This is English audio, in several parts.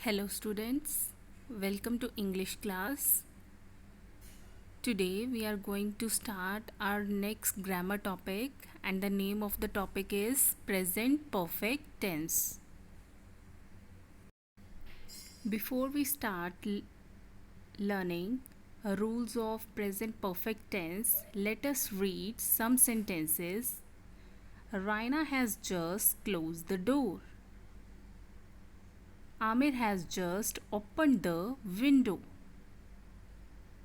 Hello students, welcome to English class. Today we are going to start our next grammar topic and the name of the topic is present perfect tense. Before we start learning rules of present perfect tense, let us read some sentences. Raina has just closed the door. Amir has just opened the window.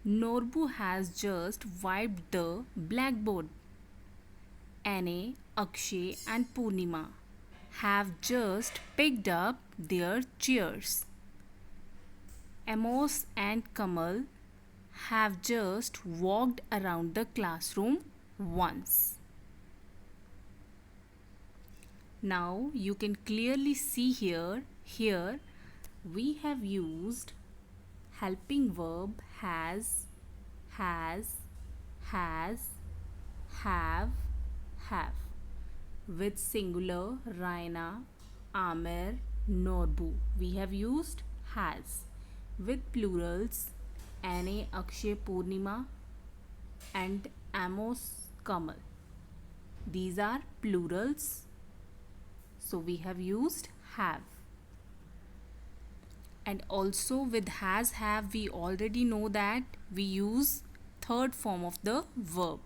Norbu has just wiped the blackboard. Anne, Akshay and Purnima have just picked up their chairs. Amos and Kamal have just walked around the classroom once. Now you can clearly see here we have used helping verb has, have, with singular Raina, Amer, Norbu. We have used has. With plurals Anne, Akshay, Purnima and Amos, Kamal. These are plurals. So we have used have. And also with has, have, we already know that we use third form of the verb.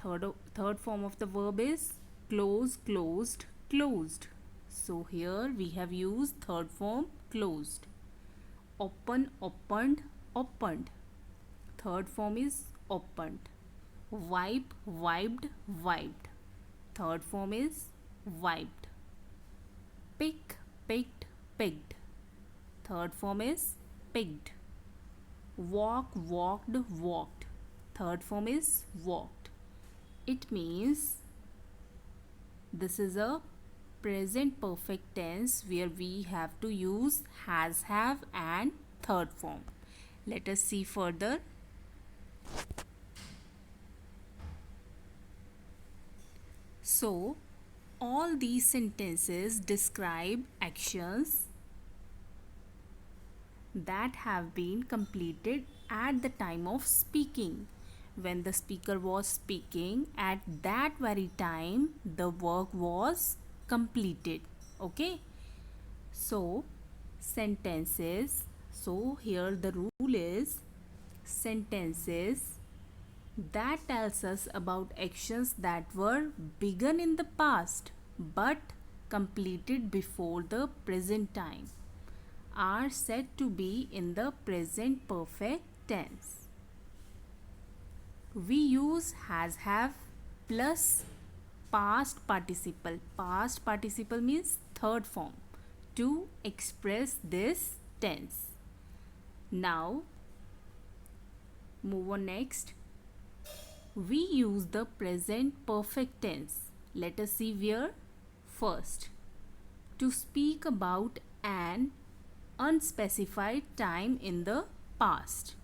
Third form of the verb is close, closed, closed. So here we have used third form closed. Open, opened, opened. Third form is opened. Wipe, wiped, wiped. Third form is wiped. Pick, picked, picked. Third form is picked. Walk, walked, walked. Third form is walked. It means this is a present perfect tense where we have to use has, have and third form. Let us see further. So, all these sentences describe actions that have been completed at the time of speaking. When the speaker was speaking, at that very time the work was completed. Okay, so sentences, so here the rule is sentences that tells us about actions that were begun in the past but completed before the present time are said to be in the present perfect tense. We use has, have plus past participle. Past participle means third form to express this tense. Now move on next. We use the present perfect tense. Let us see where. First, to speak about an unspecified time in the past.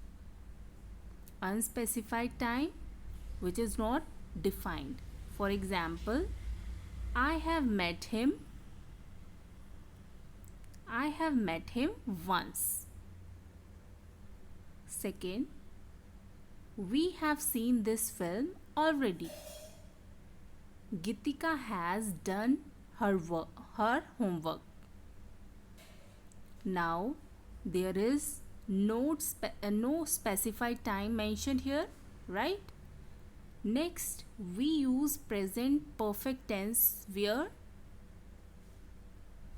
Unspecified time which is not defined. For example, I have met him once. Second, we have seen this film already. Gitika has done her homework. Now there is no specified time mentioned here, right? Next, we use present perfect tense where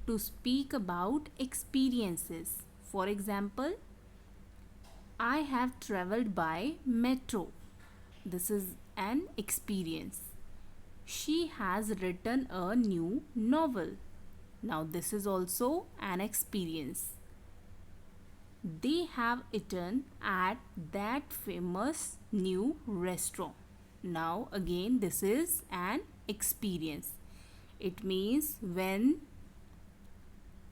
to speak about experiences. For example, I have traveled by metro. This is an experience. She has written a new novel. Now this is also an experience. They have eaten at that famous new restaurant. Now again this is an experience. It means when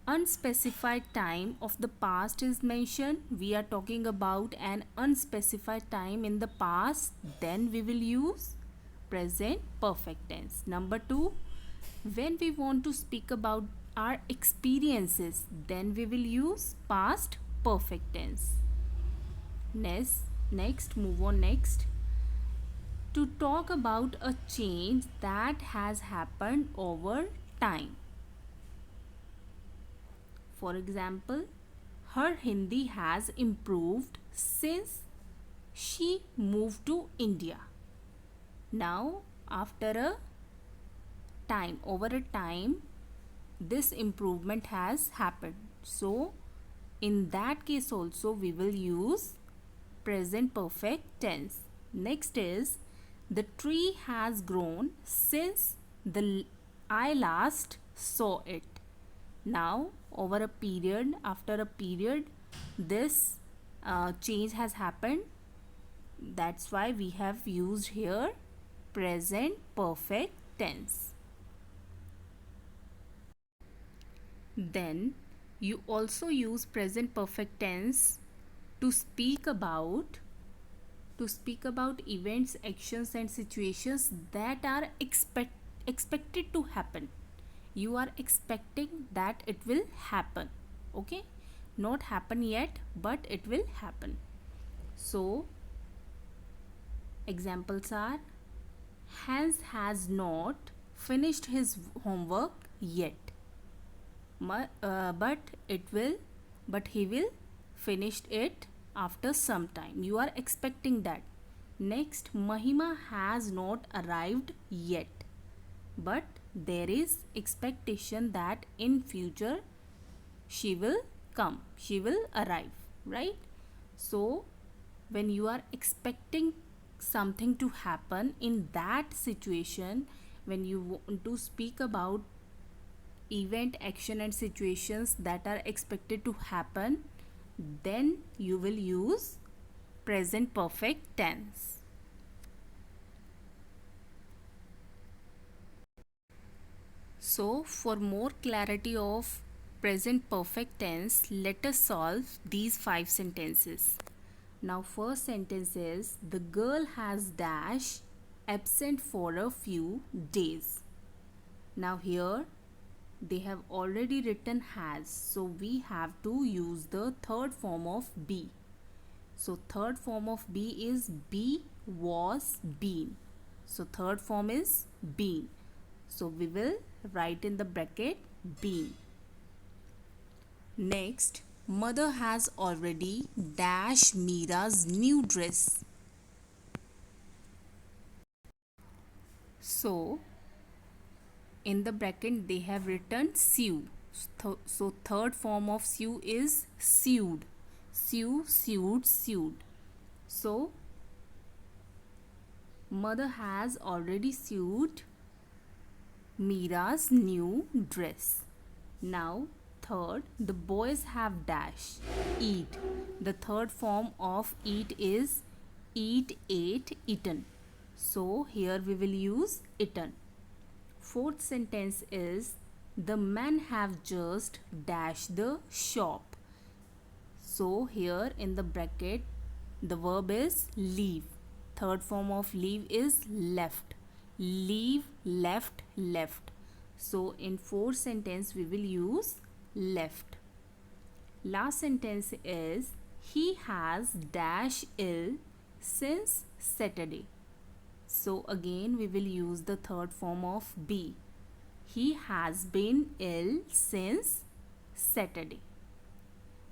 unspecified time of the past is mentioned, we are talking about an unspecified time in the past, then we will use present perfect tense. Number 2, when we want to speak about our experiences, then we will use past perfect tense. Next, move on next. To talk about a change that has happened over time. For example, her Hindi has improved since she moved to India. Now, after a time, over a time, this improvement has happened. So, in that case also we will use present perfect tense. Next is the tree has grown since I last saw it. Now, over a period, after a period, this change has happened. That's why we have used here present perfect tense. Then you also use present perfect tense to speak about events, actions and situations that are expected to happen. You are expecting that it will happen. Okay, not happen yet, but it will happen. So examples are: Hans has not finished his homework yet, but he will finish it after some time. You are expecting that. Next, Mahima has not arrived yet, but there is expectation that in future she will come, she will arrive, right? So when you are expecting something to happen, in that situation, when you want to speak about event, action and situations that are expected to happen, then you will use present perfect tense. So for more clarity of present perfect tense, let us solve these 5 sentences. Now first sentence is: the girl has dash absent for a few days. Now here they have already written has, so we have to use the third form of be. So third form of be is be, was, been. So third form is been. So we will write in the bracket been. Next, mother has already dash Mira's new dress. So in the bracket they have written sew. So third form of sew is sewed. Sew, sewed, sewed. So mother has already sewed Mira's new dress. Now third, the boys have dash eat. The third form of eat is eat, ate, eaten. So here we will use eaten. Fourth sentence is the men have just dash the shop. So here in the bracket the verb is leave. Third form of leave is left. Leave, left, left. So in fourth sentence we will use left. Last sentence is he has dash ill since Saturday. So again we will use the third form of be. He has been ill since Saturday.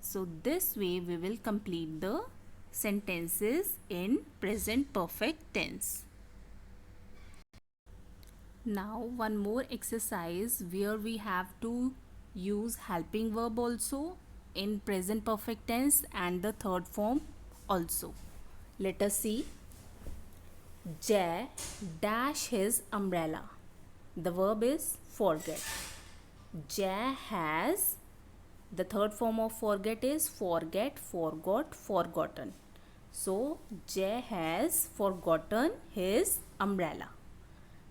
So this way we will complete the sentences in present perfect tense. Now one more exercise where we have to use helping verb also in present perfect tense and the third form also. Let us see. Jay dash his umbrella. The verb is forget. Jay has, the third form of forget is forget, forgot, forgotten. So Jay has forgotten his umbrella.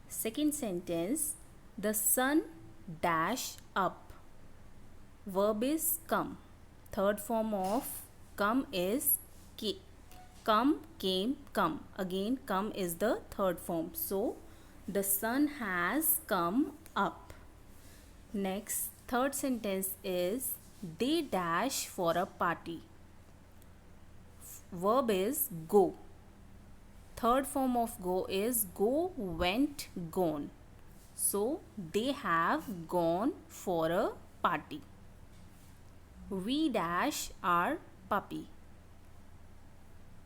Second sentence, the sun dash up. Verb is come. Third form of come is come, came, come. Again come is the third form. So the sun has come up. Next, Third sentence is they dash for a party. Verb is go. Third form of go is go, went, gone. So they have gone for a party. We dash our puppy.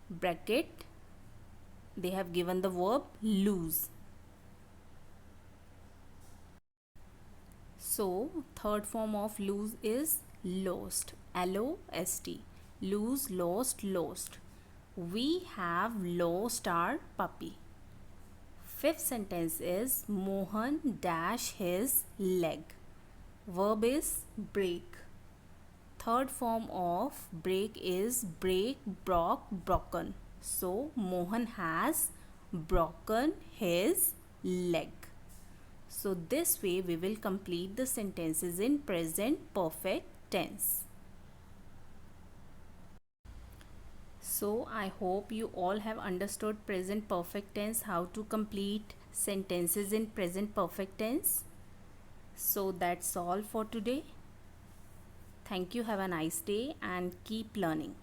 Bracket, they have given the verb lose. So third form of lose is lost. L-O-S-T. Lose, lost, lost. We have lost our puppy. Fifth sentence is Mohan dash his leg. Verb is break. Third form of break is break, broke, broken. So Mohan has broken his leg. So this way we will complete the sentences in present perfect tense. So I hope you all have understood present perfect tense, how to complete sentences in present perfect tense. So that's all for today. Thank you. Have a nice day and keep learning.